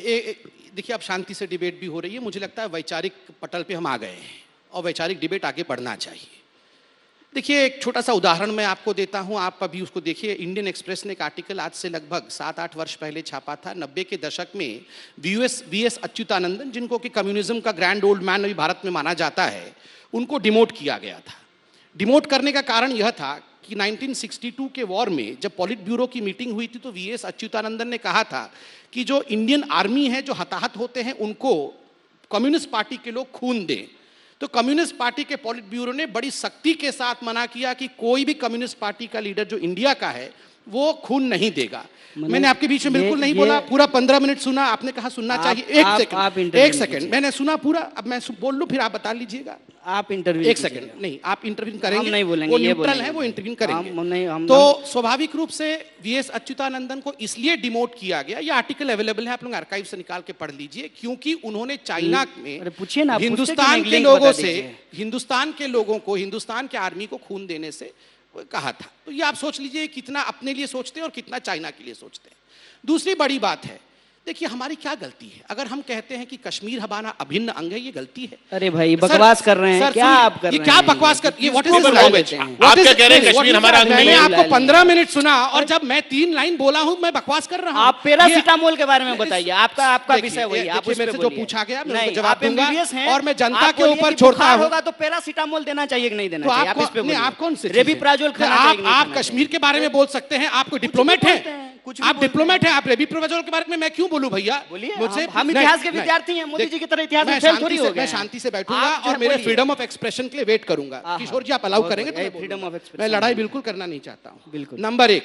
देखिए, अब शांति से डिबेट भी हो रही है। मुझे लगता है वैचारिक पटल पे हम आ गए हैं और वैचारिक डिबेट आगे बढ़ना चाहिए। देखिए, एक छोटा सा उदाहरण मैं आपको देता हूं, आप अभी उसको देखिए। इंडियन एक्सप्रेस ने एक आर्टिकल आज से लगभग 7-8 वर्ष पहले छापा था। 90 के दशक में वीएस अच्युतानंदन, जिनको कि कम्युनिज्म का ग्रैंड ओल्ड मैन अभी भारत में माना जाता है, उनको डिमोट किया गया था। डिमोट करने का कारण यह था कि 1962 के वॉर में जब पॉलिट ब्यूरो की मीटिंग हुई थी तो वीएस अच्युतानंदन ने कहा था कि जो इंडियन आर्मी है, जो हताहत होते हैं, उनको कम्युनिस्ट पार्टी के लोग खून दें। तो कम्युनिस्ट पार्टी के पॉलिट ब्यूरो ने बड़ी सख्ती के साथ मना किया कि कोई भी कम्युनिस्ट पार्टी का लीडर जो इंडिया का है वो खून नहीं देगा। मैंने आपके बीच में बिल्कुल नहीं बोला, पूरा 15 मिनट सुना, आपने कहा सुनना चाहिए। एक सेकंड मैंने सुना पूरा, अब मैं बोल लूं फिर आप बता लीजिएगा। आप इंटरव्यू एक सेकंड नहीं, आप इंटरव्यू करेंगे, हम नहीं बोलेंगे, वो ये न्यूट्रल है, वो इंटरव्यू करेंगे। तो स्वाभाविक रूप से वीएस अच्युतानंदन को इसलिए डिमोट किया गया, ये आर्टिकल अवेलेबल है, आप लोग आर्काइव से निकाल के पढ़ लीजिए, क्योंकि उन्होंने चाइना में पूछिए ना, हिंदुस्तान के लोगों से, हिंदुस्तान के लोगों को, हिंदुस्तान के आर्मी को खून देने से कहा था। तो ये आप सोच लीजिए कितना अपने लिए सोचते हैं और कितना चाइना के लिए सोचते हैं। दूसरी बड़ी बात है, देखिए हमारी क्या गलती है अगर हम कहते हैं कि कश्मीर हमारा अभिन्न अंग है, ये गलती है। अरे भाई बकवास कर रहे हैं क्या आप कर रहे हैं? क्या बकवास कर, ये व्हाट इज दिस लैंग्वेज? आप क्या कह रहे हैं कश्मीर हमारा अंग नहीं मैंने है? आपको 15 मिनट सुना और जब मैं 3 लाइन बोला हूं मैं बकवास कर रहा हूं। आप पैरासिटामोल के बारे में बताइए, आपका विषय वही, आप मेरे से जो पूछा गया मैं नहीं, जवाब आप दूंगा MBBS हैं और मैं जनता आप के बोलिए ऊपर कि छोड़ता बुखार हूं। होगा तो पैरासिटामोल देना चाहिए कि नहीं देना तो चाहिए? आप इस पे बोलिए। आप कौन से रेबिप्राजोल खाना चाहिए कि नहीं आप खाना कश्मीर के बारे में बोल सकते हैं, आपको डिप्लोमेट है, कुछ भी आप बोलते डिप्लोमेट है, आप रेबिप्राजोल के बारे में मैं क्यों बोलूं भैया? बोलिए, मुझसे हम इतिहास के विद्यार्थी हैं, मोदी जी की तरह इतिहास में फेल थोड़ी हो गए। मैं शांति से बैठूंगा आप जो और है मेरे बोलिए। फ्रीडम ऑफ एक्सप्रेशन के लिए वेट करूंगा। किशोर जी आप अलाउ करेंगे तो मैं फ्रीडम ऑफ बोलूंगा। एक्सप्रेशन मैं लड़ाई बिल्कुल करना नहीं चाहता हूं। बिल्कुल। नंबर 1,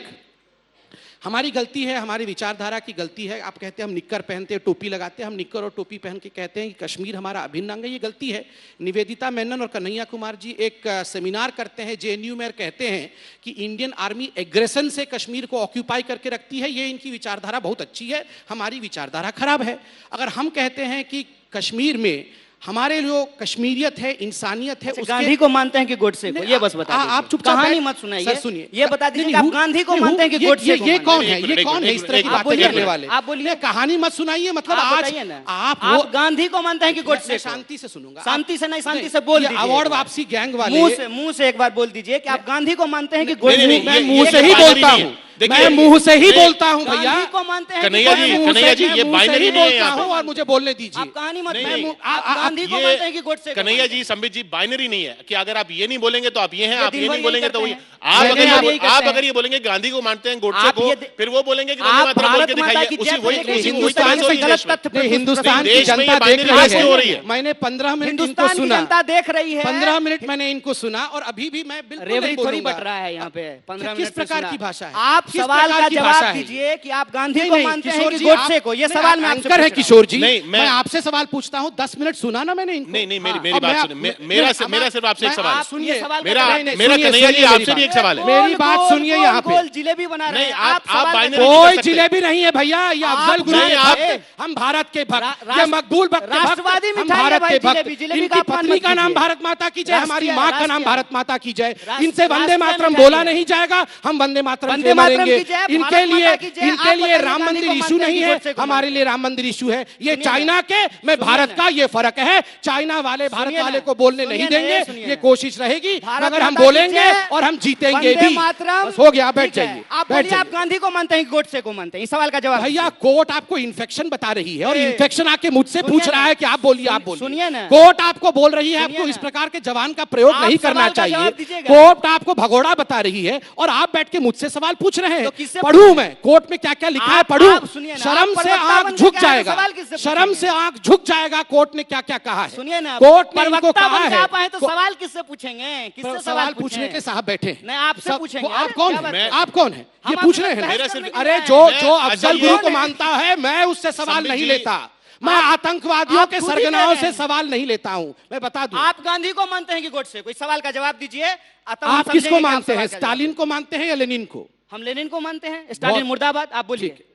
हमारी गलती है, हमारी विचारधारा की गलती है। आप कहते हैं हम निक्कर पहनते हैं, टोपी लगाते हैं, हम निक्कर और टोपी पहन के कहते हैं कि कश्मीर हमारा अभिन्न अंग है, ये गलती है। निवेदिता मेनन और कन्हैया कुमार जी एक सेमिनार करते हैं जेएनयू में और कहते हैं कि इंडियन आर्मी एग्रेशन से कश्मीर को ऑक्यूपाई करके रखती है। ये इनकी विचारधारा बहुत अच्छी है, हमारी विचारधारा खराब है। अगर हम कहते हैं कि कश्मीर में हमारे जो कश्मीरियत है, इंसानियत है, गांधी को मानते हैं कि गोडसे को? ये बस बता दीजिए। आप चुपचाप कहानी मत सुनाइए। सर सुनिए, ये बता दीजिए आप गांधी को मानते हैं कि गोडसे को? ये कौन है, ये कौन है इस तरह की बातें करने वाले? आप बोलिए। कहानी मत सुनाइए, मतलब आज आप गांधी को मानते हैं कि गोडसे? शांति से सुनूंगा। शांति से नहीं, शांति से बोल दीजिए। अवार्ड वापसी गैंग वाले मुंह से एक बार बोल दीजिए कि आप गांधी को मानते हैं कि गोडसे? मैं मुंह से ही बोलता हूँ, मैं मुंह से ही बोलता हूँ भैया। गांधी को मानते हैं कन्हैया जी ये बाइनरी नहीं है यहाँ पे। और मुझे बोलने दीजिए। आप कहानी मत नहीं, आप गांधी को मानते हैं कि गोडसे? कन्हैया जी, संबित जी, बाइनरी नहीं है कि अगर आप ये नहीं बोलेंगे तो आप ये हैं, आप ये दिन भर नहीं बोलेंगे यही तो वही। करते आप अगर ये बोलेंगे गांधी को मानते हैं गोडसे को, फिर वो बोलेंगे कि वंदे मातरम बोल के दिखाइए। उसी वही हिंदुस्तान की जनता देख रही है। मैंने 15 मिनट इनको सुना, जनता देख रही है। 15 मिनट मैंने इनको सुना और अभी भी मैं बिल्कुल नहीं थोड़ी बोलूंगा। बट रहा है यहाँ पे 15 किस मिनट प्रकार की भाषा है? आप किस सवाल प्रकार का की जवाब भाषा है? दीजिए कि आप गांधी नहीं, को नहीं, मानते हैं किशोर कि जी, गोडसे आप- को? ये नहीं, सवाल मैं आप आपसे एंकर है पूछ रहा हूं। किशोर जी। नहीं, मैं आपसे सवाल पूछता हूँ, 10 मिनट सुना ना मैंने इनको। नहीं, मेरी अब बात मैं- सुनिए। मेरा सिर्फ आपसे एक सवाल है। सुनिए, मेरा कन्हैया जी आपसे भी एक सवाल है। मेरी बात सुनिए यहाँ पे। जिलेबी बना रहे नहीं, हैं आप बाइनरी कोई जिलेबी नहीं है भैया, ये अफजल गुरु नहीं, के आप- भक्त, हम भारत के भक्त, ये मकबूल भक्त के भक्त, राष्ट्रवादी हम मिठाई है भारत भाई के भक्त। जिलेबी, जिलेबी का इनकी अपमान पत्नी मत का नाम कीजिए। भारत माता की जय, हमारी राष्ट्रीय- माँ का नाम राष्ट्रीय- भारत माता की जय। राष्ट्रीय- इनसे वंदे राष्ट्रीय मातरम मिठाई बोला है। नहीं जाएगा, हम वंदे मातरम वंदे के मातरम मरेंगे। की जय, इनके भारत लिए माता की जय। इनके आप लिए बताइए राम गांधी मंदिर को इशू मानते हैं नहीं कि है, गोडसे को हमारे मानते लिए राम मंदिर इशू है। ये सुनिए चाइना के, मैं भारत का, ये फर्क है। चाइना वाले भारत सुनिए वाले ना, को बोलने सुनिए नहीं ना, देंगे, सुनिए ये ना। कोशिश रहेगी, भारत मगर हम माता की बोलेंगे जय, और हम जीतेंगे वंदे भी। मातरम। बस हो गया, बैठ ठीक है। जाइए, आप बैठ बोलिए, आप जाइए। गांधी को मानते हैं कि गोडसे को मानते हैं? इस सवाल का जवाब भैया कोर्ट आपको इन्फेक्शन बता रही है और ए, इन्फेक्शन आके मुझसे सुनिए पूछ ना। रहा है कि आप बोलिए, आप बोलिए। सुनिए ना। कोर्ट आपको बोल रही है सुनिए आपको ना। इस प्रकार के जवान का प्रयोग आप नहीं करना सवाल का चाहिए। जवाब दीजिएगा। कोर्ट आपको भगोड़ा बता रही है और आप बैठ के मुझसे सवाल पूछ रहे हैं। तो किससे पढ़ूं पूछें? मैं कोर्ट में क्या क्या लिखा है, आप पढ़ूं। सुनिए ना, शर्म आप से प्रवक्ता आंख बन के झुक क्या है, जाएगा, सवाल किससे शर्म पूछेंगे? से आंख झुक जाएगा। कोर्ट ने क्या क्या कहा है, सुनिए ना, कोर्ट ने इनको प्रवक्ता कहा बन के है। आप आए तो सवाल किससे पूछेंगे? किससे सवाल पूछने के साहब बैठे नहीं, आपसे पूछेंगे। आप अरे, कौन क्या बात है? है? आप कौन है? ये हम पूछ आपसे रहे हैं बहस ना? करने के अरे लिए जो आए हैं। जो अफजल अच्छा, गुरु ये- को मानता है, मैं उससे सवाल संबित नहीं जी- लेता। मैं आतंकवादियों आप के खुद ही सरगनाओं कह रहे से हैं। सवाल नहीं लेता हूं, मैं बता दूं। आप गांधी को मानते हैं कि गोडसे को? इस सवाल का जवाब दीजिए। आप किसको मानते हैं, स्टालिन को मानते हैं या लेनिन को? हम लेनिन को मानते हैं। स्टालिन मुर्दाबाद। आप बोलिए।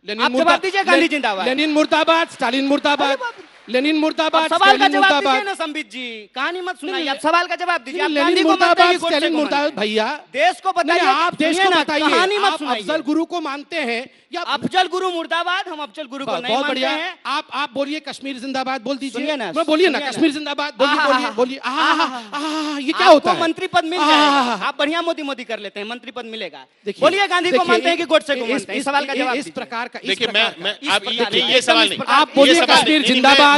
लेनिन आप जवाब दीजिए, गांधी जिंदाबाद। लेनिन मुर्दाबाद, स्टालिन मुर्दाबाद, अरे बाप रे। लेनिन मुर्दाबाद, आप सवाल का स्टालिन जवाब दीजिए मुर्दाबाद। ना संबित जी, कहानी मत सुनाइए। नहीं, आप सवाल का जवाब दीजिए। आप लेनिन गांधी को मानते हैं मुर्दाबाद, कि गोडसे स्टालिन को मानते मुर्दाबाद। हैं? भैया देश को बताइए। नहीं, आप देश सुनिए को ना, बताइए। कहानी मत आप सुनाइए। अफजल गुरु को मानते हैं या अफजल गुरु मुर्दाबाद। हम अफजल गुरु को नहीं बहुत मानते बढ़िया। हैं। आप बोलिए कश्मीर जिंदाबाद, बोल दीजिए। सुनिए ना, मैं बोलिए ना, सुनिए ना। कश्मीर जिंदाबाद, बोलिए आहा, बोलिए आहा, बोलिए। आहा, ये क्या होता है? आपको मंत्री पद मिल आहा, जाएगा। आप बढ़िया मोदी मोदी कर लेते हैं, मंत्री पद मिलेगा। देखिए, बोलिए, गांधी को देखिए, मानते हैं कि गोडसे को इस- मानते हैं? इस इस- सवाल का जवाब इस दीजिए। प्रकार का, इस देखिए प्रकार मैं का। आप प्रकार देखिए का, ये एकदम सवाल इस नहीं, प्रकार आप बोलिए ये सवाल कश्मीर नहीं, जिंदाबाद,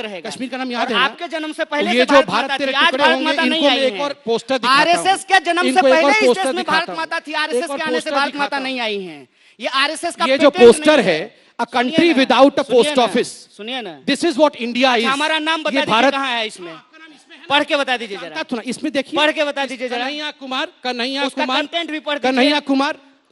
याद रहेगा। कश्मीर का नाम याद और है ना? आपके जन्म से पहले तो से ये जो भारत भारत माता तेरे थी, आज टुकड़े भारत होंगे, माता नहीं इनको आई मैं एक है। और पोस्टर दिखाता हूं। आरएसएस के जन्म से इनको एक और पहले इस पोस्टर देश में भारत दिखाता हूं। माता थी, आरएसएस एक और के आने से पोस्टर भारत दिखाता माता हूं। नहीं आई है। ये आरएसएस का ये जो पेटेंट पोस्टर नहीं है, अ सुनिए कंट्री ना, विदाउट अ सुनिए पोस्ट ना, ऑफिस, सुनिए ना। This is what India is. हमारा नाम बता ये दीजिए भारत कहाँ है इसमें, पढ़ के बता दीजिए जरा, इसमें देखिए, पढ़ के बता दीजिए जरा। कन्हैया कुमार, कन्हैया उसका कुमार, कंटेंट भी पढ़ दीजिए। कन्हैया कुमार,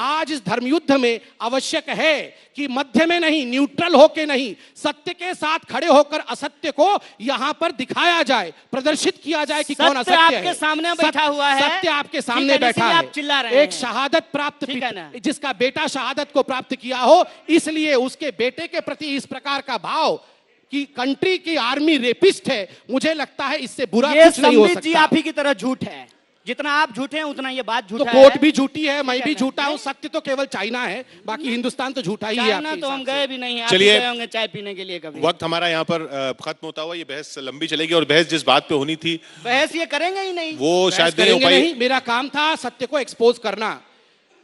आज इस धर्मयुद्ध में आवश्यक है कि मध्य में नहीं, न्यूट्रल होके नहीं, सत्य के साथ खड़े होकर असत्य को यहां पर दिखाया जाए, प्रदर्शित किया जाए कि कौन असत्य है। आपके सामने बैठा हुआ है, सत्य आपके सामने बैठा है, आप चिल्ला रहे हैं। एक शहादत प्राप्त, जिसका बेटा शहादत को प्राप्त किया हो, इसलिए उसके बेटे के प्रति इस प्रकार का भाव कि कंट्री की आर्मी रेपिस्ट है, मुझे लगता है इससे बुरा कुछ नहीं हो सकता। जी आप ही की तरह झूठ है, जितना आप झूठे हैं उतना ये बात तो झूठा कोर्ट है। भी झूठी है, मैं ठीक भी है ना? झूठा हूँ, सत्य तो केवल चाइना है, बाकी हिंदुस्तान तो झूठा ही है चाइना आपके तो हम हिसाब गए से। भी नहीं हैं, आप चलिए। गए होंगे चाय पीने के लिए कभी। वक्त हमारा यहाँ पर खत्म होता हुआ, ये बहस लंबी चलेगी और बहस जिस बात पे होनी थी बहस ये करेंगे ही नहीं। वो बहस शायद नहीं हो करेंगे पाई। नहीं, मेरा काम था सत्य को एक्सपोज करना।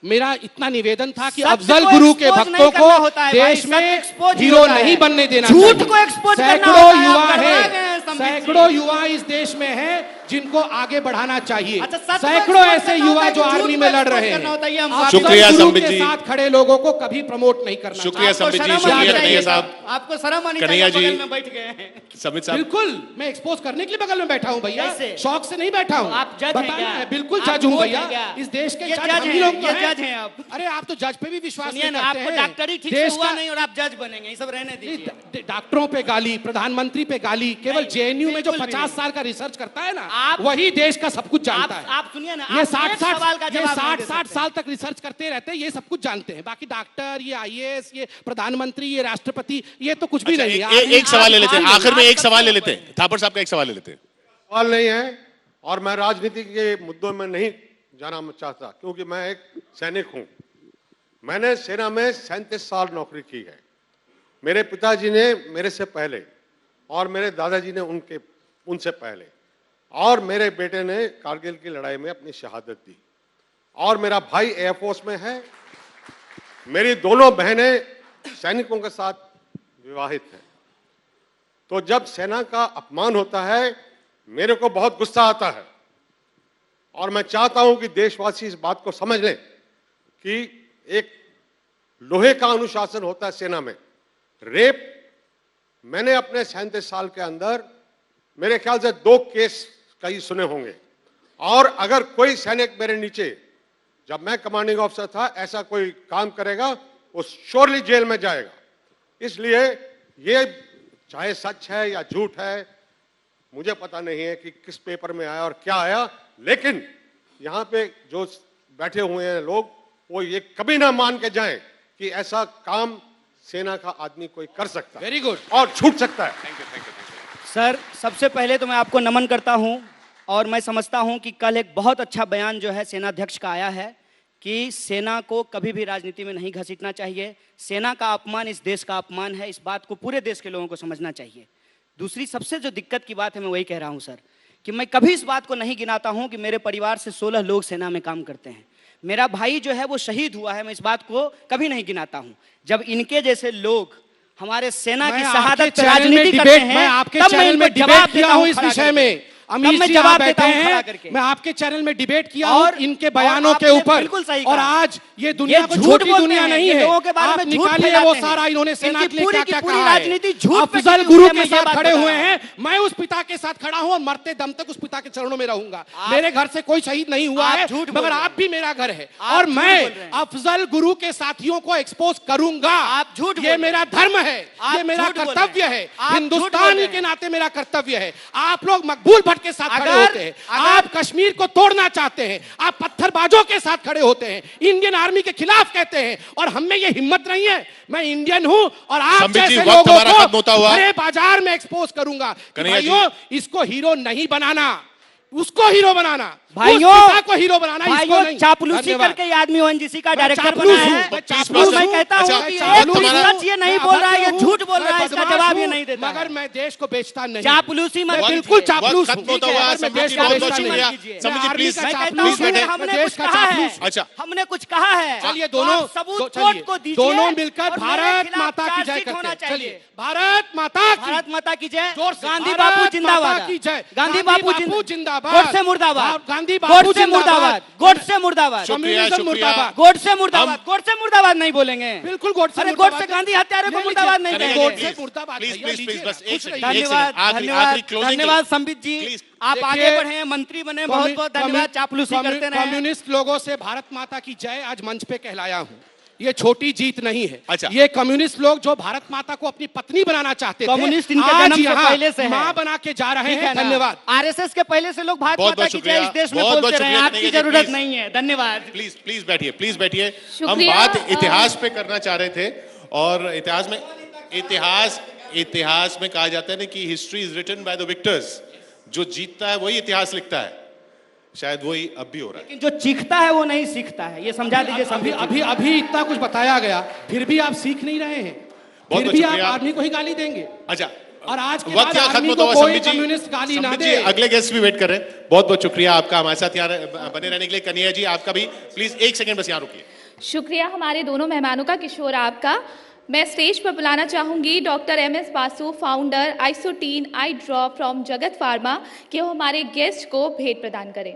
मेरा इतना निवेदन था कि सत्य अफजल को गुरु के expose भक्तों नहीं को करना होता है भाई, देश सत्य में expose ही हीरो होता है। नहीं बनने देना झूठ चाहिए। को expose करना सैकड़ों होता है, युवा आप गड़बड़ा है, गए हैं, संबित जी। सैकड़ों युवा इस देश में हैं जिनको आगे बढ़ाना चाहिए। अच्छा, सत्य को सैकड़ों expose ऐसे करना युवा होता है जो कि झूठ आर्मी को में लड़ expose रहे करना होता है, ये हम हैं। आपको शुक्रिया अफजल गुरु संबित के जी। साथ खड़े लोगों को कभी प्रमोट नहीं करना शुक्रिया चाहिए। संबित जी, शर्म आनी शुक्रिया चाहिए। कन्हैया साहब। आपको शर्म आनी कन्हैया चाहिए, जी। बगल में बैठ गए हैं। समित साहब, बिल्कुल, मैं एक्सपोज करने के लिए बगल में बैठा हूं भैया, कैसे? शौक से नहीं बैठा हूं। आप जज हैं बताना क्या? है, बिल्कुल आप जज हूं कोच भैया। हैं क्या? इस देश के ये जज जज हम ही हैं, लोग तो ये हैं। जज हैं आप। अरे आप तो जज पे भी विश्वास सुनिए नहीं ना, करते आपको हैं। डॉक्टरी ठीक से देश हुआ का नहीं और आप जज बनेंगे, ये सब रहने दीजिए। डॉक्टरों पे गाली, प्रधानमंत्री पे गाली, केवल नहीं, जेएनयू में जो बिल्कुल भी 50 नहीं। साल का रिसर्च करता है ना, आप- वही देश का सब कुछ जानता है। आप सुनिए ना, ये आप 60 एक सवाल का जवाब नहीं दे 60 सकते। साल तक रिसर्च करते रहते हैं, ये सब कुछ जानते हैं। बाकी डॉक्टर, ये आईएएस, ये प्रधानमंत्री, ये राष्ट्रपति, ये तो कुछ भी अच्छा, नहीं एक, है। एक सवाल ले लेते हैं, आप- आखिर में आप एक सवाल ले कब लेते हैं, थापर साहब का एक सवाल ले लेते हैं। सवाल नहीं है और मैं राजनीति के मुद्दों में नहीं जाना चाहता, क्योंकि मैं एक सैनिक हूं। मैंने सेना में 37 साल नौकरी की है। मेरे पिताजी ने मेरे से पहले और मेरे दादाजी ने उनसे पहले, और मेरे बेटे ने कारगिल की लड़ाई में अपनी शहादत दी, और मेरा भाई एयरफोर्स में है। मेरी दोनों बहनें सैनिकों के साथ विवाहित हैं। तो जब सेना का अपमान होता है, मेरे को बहुत गुस्सा आता है, और मैं चाहता हूं कि देशवासी इस बात को समझ लें कि एक लोहे का अनुशासन होता है सेना में। रेप, मैंने अपने 37 साल के अंदर मेरे ख्याल से 2 केस कई सुने होंगे, और अगर कोई सैनिक मेरे नीचे, जब मैं कमांडिंग ऑफिसर था, ऐसा कोई काम करेगा, वो श्योरली जेल में जाएगा। इसलिए ये चाहे सच है या झूठ है, मुझे पता नहीं है कि किस पेपर में आया और क्या आया, लेकिन यहाँ पे जो बैठे हुए हैं लोग, वो ये कभी ना मान के जाएं कि ऐसा काम सेना का आदमी कोई कर सकता है। Very good. और छूट सकता है। सर, सबसे पहले तो मैं आपको नमन करता हूं, और मैं समझता हूं कि कल एक बहुत अच्छा बयान जो है सेनाध्यक्ष का आया है कि सेना को कभी भी राजनीति में नहीं घसीटना चाहिए। सेना का अपमान इस देश का अपमान है, इस बात को पूरे देश के लोगों को समझना चाहिए। दूसरी सबसे जो दिक्कत की बात है, मैं वही कह रहा हूं सर, कि मैं कभी इस बात को नहीं गिनाता हूं कि मेरे परिवार से 16 लोग सेना में काम करते हैं। मेरा भाई जो है वो शहीद हुआ है, मैं इस बात को कभी नहीं गिनाता हूं। जब इनके जैसे लोग हमारे सेना की शहादत पे राजनीति करते हैं, मैं आपके तब मैं चैनल में इनको जवाब डिबेट किया देता हूं हूं इस खड़ा विषय करके। में। तब अमीर मैं जी जवाब आप देता बैठे हूं खड़ा हैं, करके। मैं आपके चैनल में डिबेट किया और- हूं इनके और बयानों के आपने ऊपर, बिल्कुल सही और कहा। आज ये दुनिया ये को झूठ छोटी बोलते दुनिया हैं, नहीं ये है। लोगों के बारे आप में झूठ निकालिए फैलाते वो हैं। सारा इन्होंने सेना इनकी के लिए पूरी क्या की क्या पूरी कहा है। राजनीति झूठ पे अफजल टिकी गुरु हुई है, के मैं ये साथ बात खड़े बता हुए रहा हूं। हैं, मैं उस पिता के साथ खड़ा हूं और मरते दम तक उस पिता के चरणों में रहूंगा। मेरे घर से कोई शहीद नहीं हुआ आप है, झूठ बोल मगर रहे हैं। आप भी मेरा घर है, आप और झूठ बोल मैं रहे हैं। अफजल गुरु के साथियों को एक्सपोज करूंगा। आप झूठ बोल ये रहे मेरा हैं। धर्म है, आप ये मेरा झूठ बोल रहे कर्तव्य हैं। है, आप झूठ बोल हिंदुस्तानी रहे के हैं। नाते मेरा कर्तव्य है। आप लोग मकबूल भट्ट के साथ खड़े होते हैं, आप कश्मीर को तोड़ना चाहते हैं, आप पत्थरबाजों के साथ खड़े होते हैं, इंडियन आर्मी के खिलाफ कहते हैं, और हम में ये हिम्मत नहीं है। मैं इंडियन हूं और आप संबित जी, जैसे वक्त लोगों हमारा खत्म होता को हुआ। बड़े बाजार में एक्सपोज करूंगा कि कन्हैया जी। भाइयों, इसको हीरो नहीं बनाना, उसको हीरो बनाना, भाइयों, उस पिता को हीरो बनाना, इसको भाइयों, नहीं। चापलूसी धन्यवाद। करके ये आदमी ओएनजीसी का मैं डायरेक्टर चापलूस बना हूं, है। मैं तो चापलूस मैं हूं। कहता हूं अच्छा, कि चापलूस एक भी हूं, सच ये नहीं मैं बोल रहा है, ये अभद्र झूठ हूं, बोल रहा है, मैं इसका बदमाश जवाब ये हूं, नहीं देता मगर है। मैं देश को बेचता नहीं। चापलूसी मत मैं कीजिए। बिल्कुल चापलूस वक्त हूं। खत्म होता हुआ। मैं संबित देश जी, का बहुत बेचता बहुत नहीं। शुक्रिया। कीजिए। संबित जी, मैं प्लीज आर्मी का मैं कहता चापलूस हूं हूं, कि मैं हमने देश कुछ का कहा है। चापलूस हूं। अच्छा। हमने कुछ कहा है। चलिए तो दोनों आप सबूत चलिए, कोर्ट को दीजिए दोनों मिलकर और मेरे भारत खिलाफ माता की जय चार्जशीट होना करते हैं। चाहिए। चलिए, भारत माता की भारत माता की जय। जोर से। गांधी भारत बापू माता जिंदाबाद। की जय। गांधी बापू जिंदाबाद। गोडसे मुर्दाबाद। गांधी बापू गोडसे मुर्दाबाद। गोडसे मुर्दाबाद। शुक्रिया, कम्युनिज्म शुक्रिया। मुर्दाबाद। गोडसे मुर्दाबाद। गोडसे मुर्दाबाद नहीं बोलेंगे। बिल्कुल गोडसे अरे मुर्दाबाद। गोडसे गांधी हत्यारे को ले मुर्दाबाद लीजिए। नहीं कन्हैया कहेंगे। जी, गोडसे मुर्दाबाद प्लीज, भैया, प्लीज, लीजिए प्लीज, ना, बस खुश एक सेकंड, रहिए। धन्यवाद, आखिरी धन्यवाद, closing धन्यवाद के- संबित जी। प्लीज। आप आगे देखिए, बढ़े, मंत्री बने, बहुत बहुत धन्यवाद। चापलूसी करते रहे। कम्युनिस्ट लोगों से भारत माता की जय आज मंच पे कहलाया हूं। ये छोटी जीत नहीं है। अच्छा। ये कम्युनिस्ट लोग जो भारत माता को अपनी पत्नी बनाना चाहते थे, कम्युनिस्ट इनके आज जन्म से यहाँ पहले से है। मां बना के जा रहे ठीक है हैं। ना? धन्यवाद। आरएसएस के पहले से लोग भारत बहुत माता बहुत की शुक्रिया। जय इस देश में बहुत बहुत बोलते रहे। शुक्रिया, आपकी कन्हैया जी, जरूरत प्लीज। नहीं है। धन्यवाद। प्लीज प्लीज बैठिए, प्लीज बैठिए। हम शुक्रिया, बात इतिहास पे करना चाह रहे थे, और इतिहास में कहा जाता है ना कि history is written by the victors. जो जीतता है वही इतिहास लिखता है। शायद वही अब भी हो रहा है। लेकिन जो चीखता है वो नहीं सीखता है, ये समझा दीजिए। अभी अभी अभी इतना कुछ बताया गया, फिर भी आप सीख नहीं रहे हैं, फिर भी आप आर्मी को ही गाली देंगे। अच्छा, और आज के वक्त बाद यहाँ खत्म आर्मी होता को हुआ कोई संबित जी, कम्युनिस्ट गाली ना संबित दे। जी, अगले गेस्ट भी वेट कर रहे हैं। बहुत बहुत शुक्रिया आपका हमारे साथ यहाँ बने रहने के लिए। कन्हैया जी आपका भी प्लीज 1 सेकंड बस यहाँ रुकिए। शुक्रिया हमारे दोनों मेहमानों का। किशोर आपका मैं स्टेज पर बुलाना चाहूंगी doctor MS Basu, founder Isotine eye drop from Jagat pharma, कि वो हमारे गेस्ट को भेंट प्रदान करें।